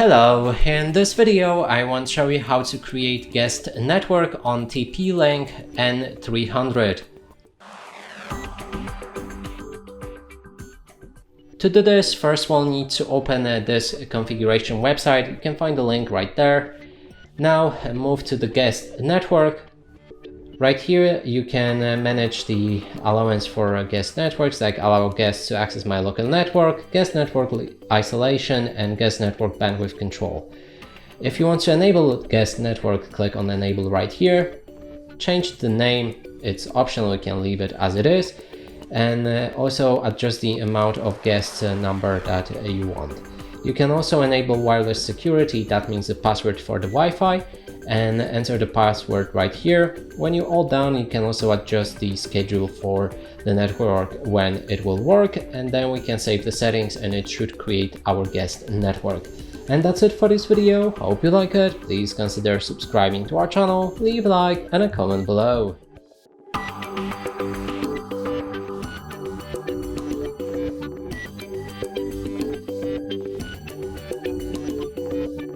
Hello, in this video I want to show you how to create guest network on TP-Link N300. To do this, first we'll need to open this configuration website. You can find the link right there. Now move to the guest network. Right here you can manage the allowance for guest networks, like allow guests to access my local network, guest network isolation, and guest network bandwidth control. If you want to enable guest network, click on enable right here. Change the name, it's optional, you can leave it as it is, and also adjust the amount of guest number that you want. You can also enable wireless security, that means the password for the Wi-Fi, and enter the password right here. When you hold down, you can also adjust the schedule for the network when it will work, and then we can save the settings and it should create our guest network. And that's it for this video. Hope you like it. Please consider subscribing to our channel, leave a like and a comment below.